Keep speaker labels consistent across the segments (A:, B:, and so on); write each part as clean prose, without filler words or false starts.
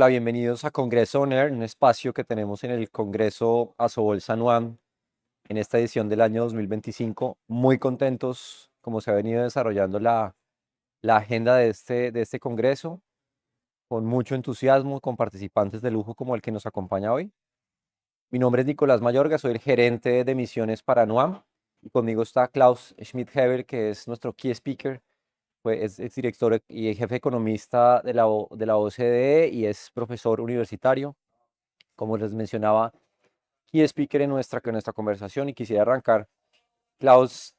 A: Hola, bienvenidos a Congreso On Air, un espacio que tenemos en el Congreso Asobolsa Nuam en esta edición del año 2025. Muy contentos como se ha venido desarrollando la agenda de este Congreso, con mucho entusiasmo, con participantes de lujo como el que nos acompaña hoy. Mi nombre es Nicolás Mayorga, soy el gerente de misiones para Nuam y conmigo está Klaus Schmidt-Heber, que es nuestro key speaker. Es director y jefe economista de la OCDE y es profesor universitario. Como les mencionaba, key speaker en nuestra conversación, y quisiera arrancar, Klaus,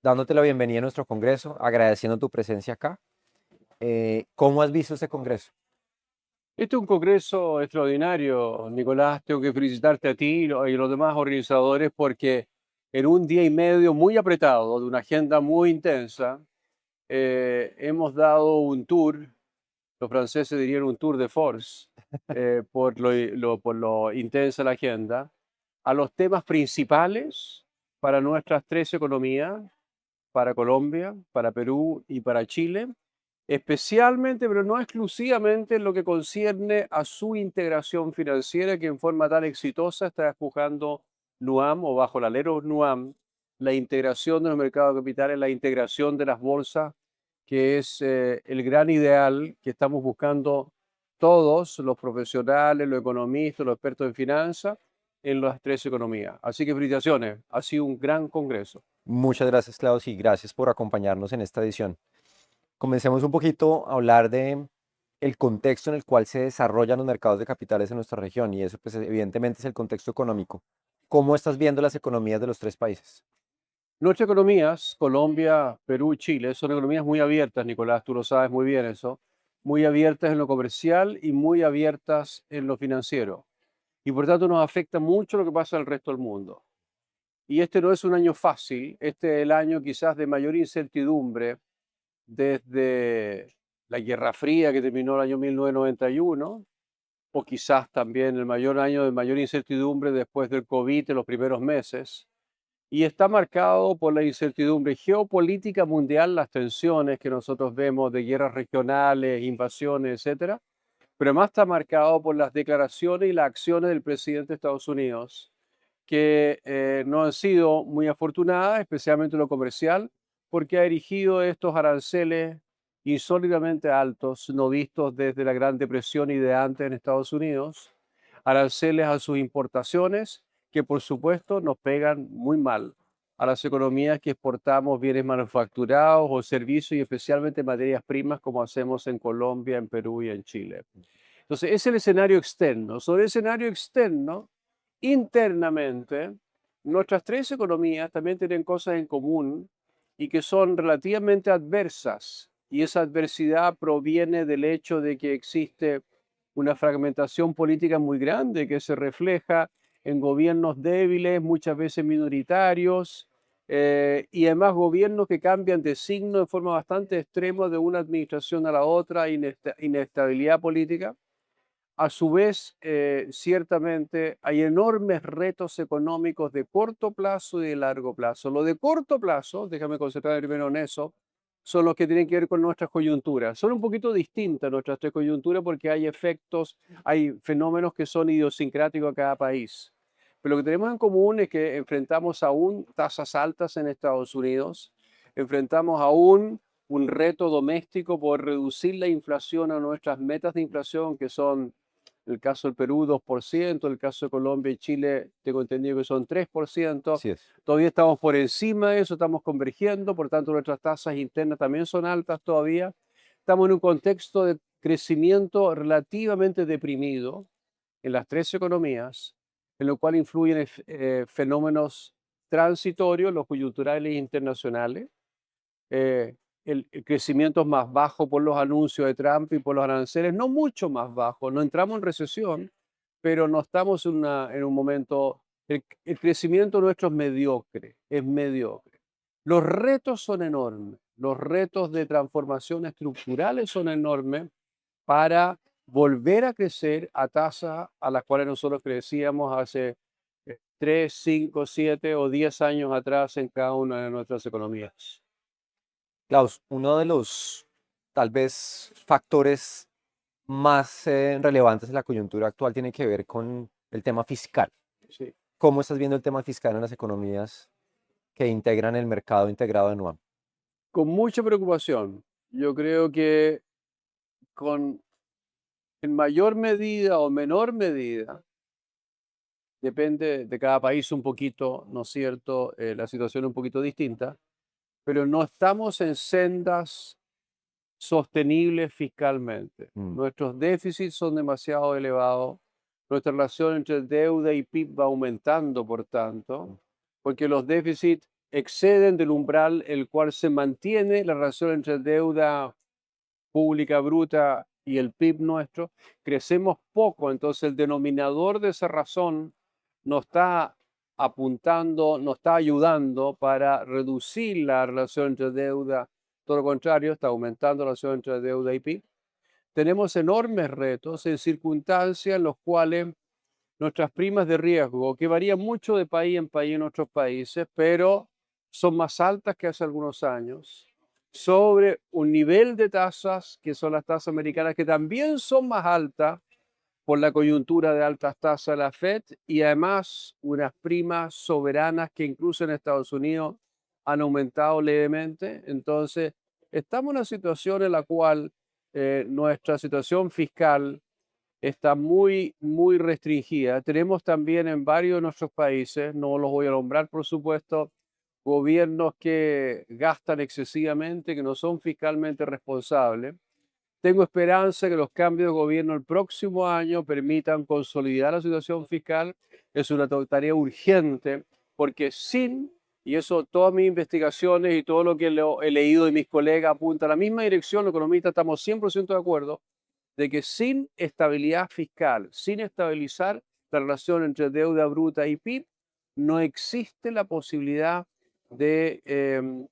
A: dándote la bienvenida a nuestro congreso, agradeciendo tu presencia acá. ¿Cómo has visto este congreso?
B: Este es un congreso extraordinario, Nicolás. Tengo que felicitarte a ti y los demás organizadores porque en un día y medio muy apretado, de una agenda muy intensa, hemos dado un tour, los franceses dirían un tour de force, por lo intensa la agenda, a los temas principales para nuestras tres economías, para Colombia, para Perú y para Chile, especialmente, pero no exclusivamente en lo que concierne a su integración financiera, que en forma tan exitosa está empujando NUAM o bajo el alero NUAM, la integración de los mercados de capitales, la integración de las bolsas, que es el gran ideal que estamos buscando todos los profesionales, los economistas, los expertos en finanzas, en las tres economías. Así que felicitaciones, ha sido un gran congreso.
A: Muchas gracias, Klaus, y gracias por acompañarnos en esta edición. Comencemos un poquito a hablar de el contexto en el cual se desarrollan los mercados de capitales en nuestra región, y eso pues evidentemente es el contexto económico. ¿Cómo estás viendo las economías de los tres países?
B: Nuestras economías, Colombia, Perú y Chile, son economías muy abiertas, Nicolás, tú lo sabes muy bien eso, muy abiertas en lo comercial y muy abiertas en lo financiero. Y por tanto nos afecta mucho lo que pasa en el resto del mundo. Y este no es un año fácil, este es el año quizás de mayor incertidumbre desde la Guerra Fría que terminó el año 1991, o quizás también el mayor año de mayor incertidumbre después del COVID en los primeros meses, y está marcado por la incertidumbre geopolítica mundial, las tensiones que nosotros vemos de guerras regionales, invasiones, etcétera, pero además está marcado por las declaraciones y las acciones del presidente de Estados Unidos, que no han sido muy afortunadas, especialmente en lo comercial, porque ha erigido estos aranceles insólitamente altos, no vistos desde la Gran Depresión y de antes en Estados Unidos, aranceles a sus importaciones que por supuesto nos pegan muy mal a las economías que exportamos bienes manufacturados o servicios y especialmente materias primas como hacemos en Colombia, en Perú y en Chile. Entonces, es el escenario externo. Sobre el escenario externo, internamente, nuestras tres economías también tienen cosas en común y que son relativamente adversas. Y esa adversidad proviene del hecho de que existe una fragmentación política muy grande que se refleja en gobiernos débiles, muchas veces minoritarios, y además gobiernos que cambian de signo de forma bastante extrema de una administración a la otra, inestabilidad política. A su vez, ciertamente hay enormes retos económicos de corto plazo y de largo plazo. Lo de corto plazo, déjame concentrarme primero en eso, son los que tienen que ver con nuestras coyunturas. Son un poquito distintas nuestras tres coyunturas porque hay efectos, hay fenómenos que son idiosincráticos a cada país. Pero lo que tenemos en común es que enfrentamos aún tasas altas en Estados Unidos, enfrentamos aún un reto doméstico por reducir la inflación a nuestras metas de inflación, que son el caso del Perú 2%, el caso de Colombia y Chile tengo entendido que son 3%.
A: Así es.
B: Todavía estamos por encima de eso, estamos convergiendo, por tanto nuestras tasas internas también son altas todavía. Estamos en un contexto de crecimiento relativamente deprimido en las tres economías, en lo cual influyen fenómenos transitorios, los coyunturales internacionales. El crecimiento es más bajo por los anuncios de Trump y por los aranceles, no mucho más bajo, no entramos en recesión, pero no estamos en un momento, el crecimiento nuestro es mediocre, es mediocre. Los retos son enormes, los retos de transformación estructurales son enormes para volver a crecer a tasas a las cuales nosotros crecíamos hace 3, 5, 7 o 10 años atrás en cada una de nuestras economías.
A: Klaus, uno de los tal vez factores más relevantes en la coyuntura actual tienen que ver con el tema fiscal.
B: Sí.
A: ¿Cómo estás viendo el tema fiscal en las economías que integran el mercado integrado de NUAM?
B: Con mucha preocupación. Yo creo que con en mayor medida o menor medida, depende de cada país un poquito, ¿no es cierto? La situación es un poquito distinta, pero no estamos en sendas sostenibles fiscalmente.
A: Mm,
B: Nuestros déficits son demasiado elevados, nuestra relación entre deuda y PIB va aumentando, por tanto,
A: mm,
B: porque los déficits exceden del umbral el cual se mantiene la relación entre deuda pública bruta y el PIB nuestro, crecemos poco, entonces el denominador de esa razón nos está apuntando, nos está ayudando para reducir la relación entre deuda, todo lo contrario, está aumentando la relación entre deuda y PIB. Tenemos enormes retos en circunstancias en los cuales nuestras primas de riesgo, que varían mucho de país en país en nuestros países, pero son más altas que hace algunos años, sobre un nivel de tasas que son las tasas americanas, que también son más altas por la coyuntura de altas tasas de la Fed y además unas primas soberanas que incluso en Estados Unidos han aumentado levemente. Entonces, estamos en una situación en la cual nuestra situación fiscal está muy, muy restringida. Tenemos también en varios de nuestros países, no los voy a nombrar por supuesto, gobiernos que gastan excesivamente, que no son fiscalmente responsables. Tengo esperanza que los cambios de gobierno el próximo año permitan consolidar la situación fiscal. Es una tarea urgente porque sin, y eso todas mis investigaciones y todo lo que he leído de mis colegas apunta a la misma dirección, los economistas estamos 100% de acuerdo, de que sin estabilidad fiscal, sin estabilizar la relación entre deuda bruta y PIB, no existe la posibilidad de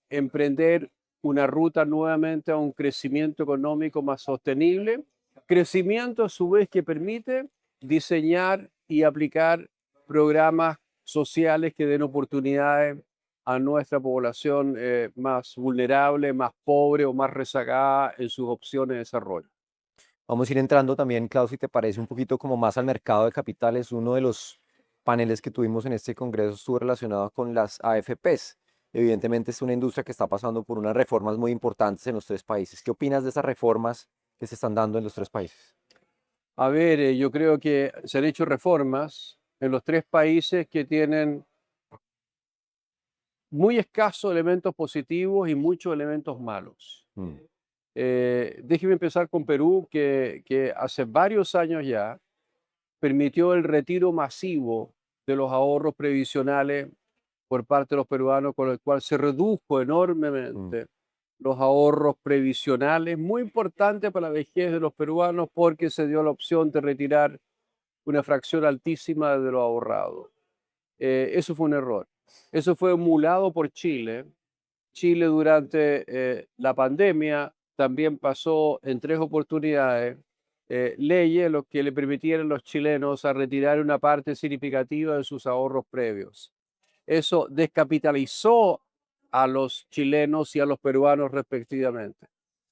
B: emprender una ruta nuevamente a un crecimiento económico más sostenible, crecimiento a su vez que permite diseñar y aplicar programas sociales que den oportunidades a nuestra población más vulnerable, más pobre o más rezagada en sus opciones de desarrollo.
A: Vamos a ir entrando también, Klaus, si te parece, un poquito como más al mercado de capitales. Uno de los paneles que tuvimos en este congreso estuvo relacionado con las AFPs. Evidentemente es una industria que está pasando por unas reformas muy importantes en los tres países. ¿Qué opinas de esas reformas que se están dando en los tres países?
B: A ver, yo creo que se han hecho reformas en los tres países que tienen muy escasos elementos positivos y muchos elementos malos.
A: Mm,
B: Déjeme empezar con Perú, que hace varios años ya permitió el retiro masivo de los ahorros previsionales por parte de los peruanos, con el cual se redujo
A: mm,
B: enormemente los ahorros previsionales, muy importante para la vejez de los peruanos porque se dio la opción de retirar una fracción altísima de lo ahorrado. Eso fue un error. Eso fue emulado por Chile. Chile durante la pandemia también pasó en tres oportunidades leyes lo que le permitieran a los chilenos a retirar una parte significativa de sus ahorros previos. Eso descapitalizó a los chilenos y a los peruanos respectivamente.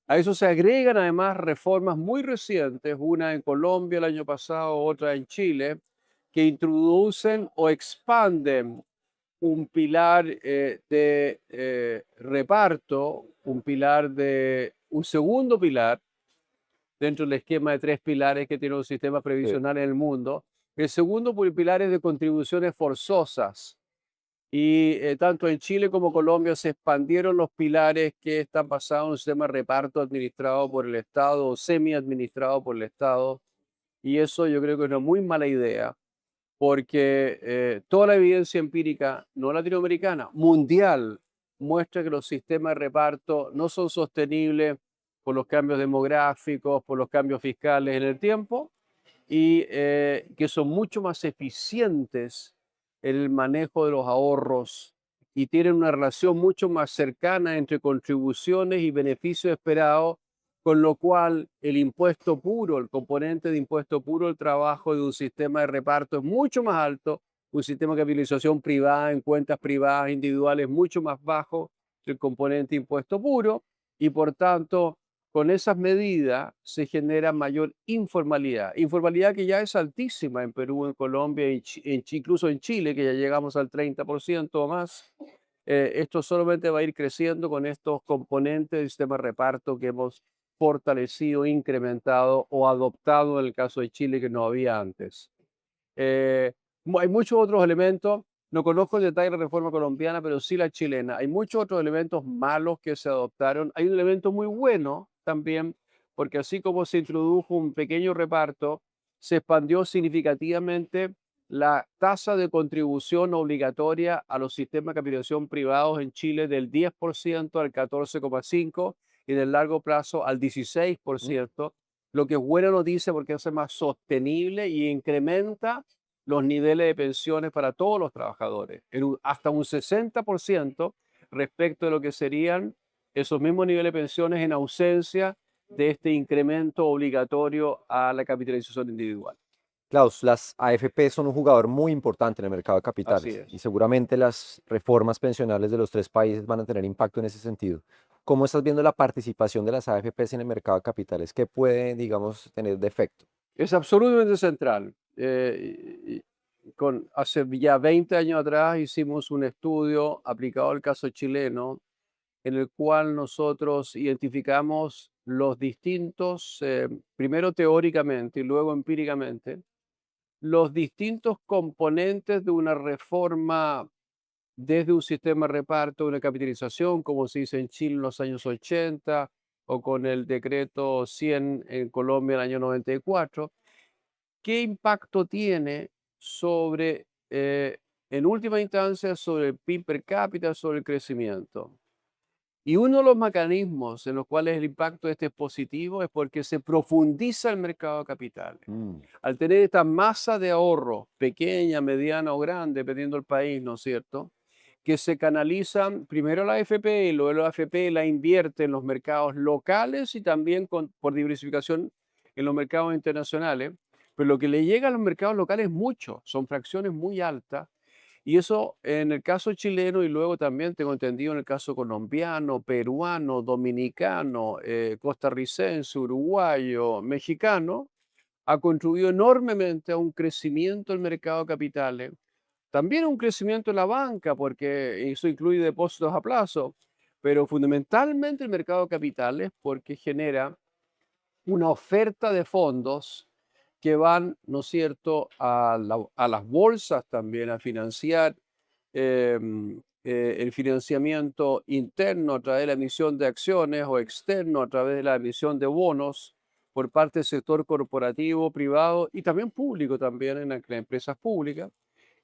B: A eso se agregan además reformas muy recientes, una en Colombia el año pasado, otra en Chile, que introducen o expanden un pilar de reparto, un segundo pilar dentro del esquema de tres pilares que tiene un sistema
A: sí.
B: previsional en el mundo. El segundo pilar es de contribuciones forzosas. Y tanto en Chile como Colombia se expandieron los pilares que están basados en un sistema de reparto administrado por el Estado o semi-administrado por el Estado. Y eso yo creo que es una muy mala idea porque toda la evidencia empírica, no latinoamericana, mundial, muestra que los sistemas de reparto no son sostenibles por los cambios demográficos, por los cambios fiscales en el tiempo y que son mucho más eficientes en el manejo de los ahorros y tienen una relación mucho más cercana entre contribuciones y beneficios esperados, con lo cual el impuesto puro, el componente de impuesto puro del trabajo de un sistema de reparto es mucho más alto, un sistema de capitalización privada en cuentas privadas individuales mucho más bajo que el componente de impuesto puro y por tanto con esas medidas se genera mayor informalidad. Informalidad que ya es altísima en Perú, en Colombia, incluso en Chile, que ya llegamos al 30% o más. Esto solamente va a ir creciendo con estos componentes del sistema de reparto que hemos fortalecido, incrementado o adoptado en el caso de Chile que no había antes. Eh, hay muchos otros elementos, no conozco el detalle de la reforma colombiana, pero sí la chilena. Hay muchos otros elementos malos que se adoptaron. Hay un elemento muy bueno también, porque así como se introdujo un pequeño reparto, se expandió significativamente la tasa de contribución obligatoria a los sistemas de capitalización privados en Chile del 10% al 14,5% y del largo plazo al
A: Mm.
B: 16%, lo que es buena noticia porque hace más sostenible y incrementa los niveles de pensiones para todos los trabajadores, hasta un 60% respecto de lo que serían esos mismos niveles de pensiones en ausencia de este incremento obligatorio a la capitalización individual.
A: Klaus, las AFP son un jugador muy importante en el mercado de
B: Así
A: capitales y
B: es.
A: seguramente las reformas pensionales de los tres países van a tener impacto en ese sentido. ¿Cómo estás viendo la participación de las AFPs en el mercado de capitales? ¿Qué puede, digamos, tener de efecto?
B: Es absolutamente central. Hace ya 20 años atrás hicimos un estudio aplicado al caso chileno en el cual nosotros identificamos los distintos, primero teóricamente y luego empíricamente, los distintos componentes de una reforma desde un sistema de reparto, una capitalización, como se dice en Chile en los años 80 o con el decreto 100 en Colombia en el año 94. ¿Qué impacto tiene sobre, en última instancia, sobre el PIB per cápita, sobre el crecimiento? Y uno de los mecanismos en los cuales el impacto de este es positivo es porque se profundiza el mercado de capitales.
A: Mm.
B: Al tener esta masa de ahorro, pequeña, mediana o grande, dependiendo del país, ¿no es cierto? Que se canalizan primero a la AFP y luego la AFP la invierte en los mercados locales y también por diversificación en los mercados internacionales. Pero lo que le llega a los mercados locales es mucho, son fracciones muy altas y eso en el caso chileno y luego también tengo entendido en el caso colombiano, peruano, dominicano, costarricense, uruguayo, mexicano, ha contribuido enormemente a un crecimiento del mercado de capitales, también un crecimiento en la banca, porque eso incluye depósitos a plazo, pero fundamentalmente el mercado de capitales porque genera una oferta de fondos que van, ¿no es cierto?, a las bolsas también a financiar el financiamiento interno a través de la emisión de acciones o externo a través de la emisión de bonos por parte del sector corporativo, privado y también público también en las empresas públicas.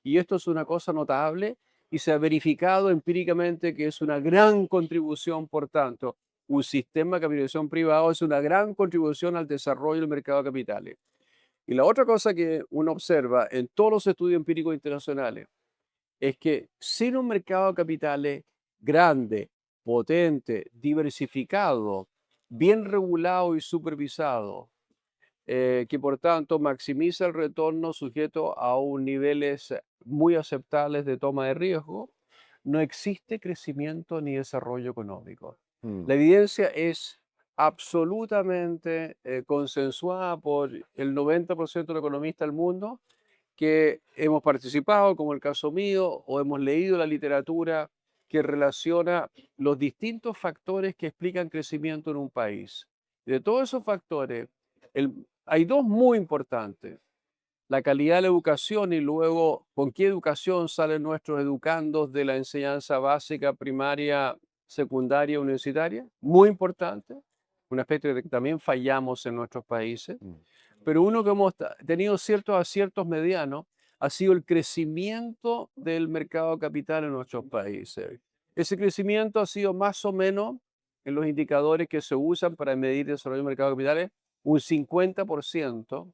B: Y esto es una cosa notable y se ha verificado empíricamente que es una gran contribución, por tanto, un sistema de capitalización privado es una gran contribución al desarrollo del mercado de capitales. Y la otra cosa que uno observa en todos los estudios empíricos internacionales es que sin un mercado de capitales grande, potente, diversificado, bien regulado y supervisado, que por tanto maximiza el retorno sujeto a un niveles muy aceptables de toma de riesgo, no existe crecimiento ni desarrollo económico.
A: Mm.
B: La evidencia es absolutamente consensuada por el 90% de los economistas del mundo que hemos participado, como el caso mío, o hemos leído la literatura que relaciona los distintos factores que explican crecimiento en un país. De todos esos factores, hay dos muy importantes: la calidad de la educación y luego con qué educación salen nuestros educandos de la enseñanza básica, primaria, secundaria, universitaria. Muy importante, un aspecto que también fallamos en nuestros países,
A: Mm.
B: pero uno que hemos tenido ciertos aciertos medianos ha sido el crecimiento del mercado de capital en nuestros países. Ese crecimiento ha sido más o menos, en los indicadores que se usan para medir el desarrollo del mercado de capitales, un 50%.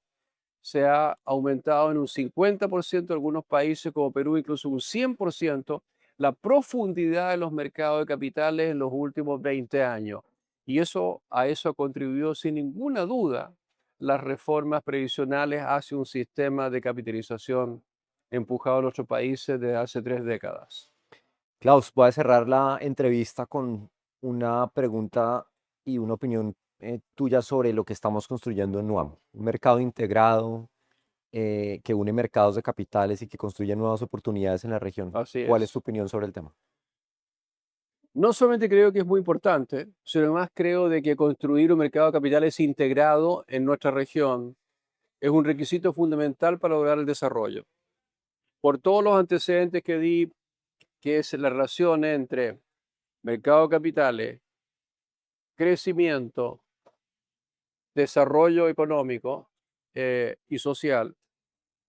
B: Se ha aumentado en un 50% en algunos países como Perú, incluso un 100%, la profundidad de los mercados de capitales en los últimos 20 años. Y a eso ha contribuido sin ninguna duda las reformas previsionales hacia un sistema de capitalización empujado en nuestros países desde hace 3 décadas.
A: Klaus, voy a cerrar la entrevista con una pregunta y una opinión tuya sobre lo que estamos construyendo en Nuam. Un mercado integrado que une mercados de capitales y que construye nuevas oportunidades en la región.
B: Así
A: ¿Cuál es tu
B: es.
A: opinión sobre el tema?
B: No solamente creo que es muy importante, sino además creo de que construir un mercado de capitales integrado en nuestra región es un requisito fundamental para lograr el desarrollo. Por todos los antecedentes que di, que es la relación entre mercado de capitales, crecimiento, desarrollo económico y social,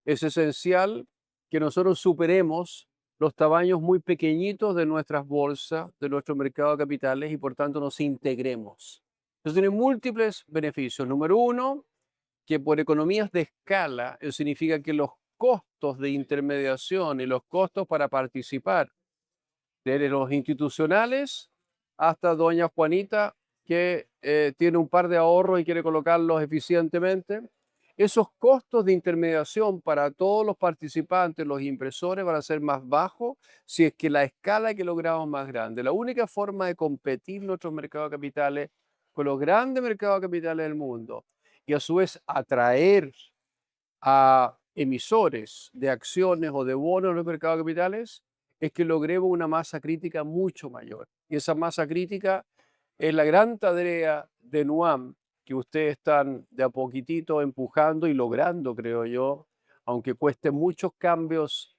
B: es esencial que nosotros superemos los tamaños muy pequeñitos de nuestras bolsas, de nuestro mercado de capitales y por tanto nos integremos. Eso tiene múltiples beneficios. Número uno, que por economías de escala, eso significa que los costos de intermediación y los costos para participar, desde los institucionales hasta doña Juanita, que tiene un par de ahorros y quiere colocarlos eficientemente, esos costos de intermediación para todos los participantes, los impresores, van a ser más bajos si es que la escala que logramos es más grande. La única forma de competir nuestros mercados de capitales con los grandes mercados de capitales del mundo y a su vez atraer a emisores de acciones o de bonos en los mercados de capitales es que logremos una masa crítica mucho mayor. Y esa masa crítica es la gran tarea de NUAM que ustedes están de a poquitito empujando y logrando, creo yo, aunque cueste muchos cambios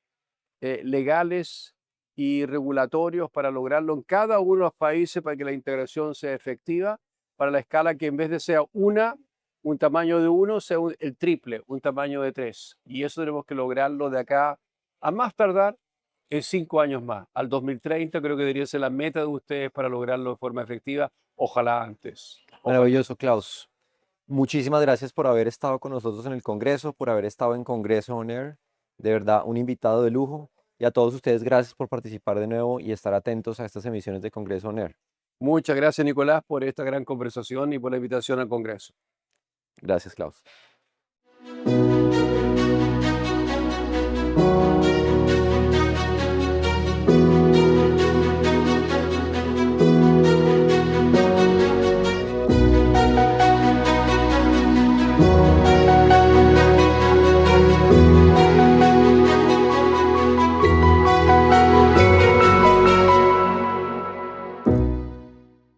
B: legales y regulatorios para lograrlo en cada uno de los países para que la integración sea efectiva, para la escala que en vez de ser un tamaño de uno, sea el triple, un tamaño de tres. Y eso tenemos que lograrlo de acá a más tardar en 5 años más. Al 2030 creo que debería ser la meta de ustedes para lograrlo de forma efectiva. Ojalá antes. Ojalá.
A: Maravilloso, Klaus. Muchísimas gracias por haber estado con nosotros en el Congreso, por haber estado en Congreso On Air. De verdad, un invitado de lujo. Y a todos ustedes, gracias por participar de nuevo y estar atentos a estas emisiones de Congreso On Air.
B: Muchas gracias, Nicolás, por esta gran conversación y por la invitación al Congreso.
A: Gracias, Klaus.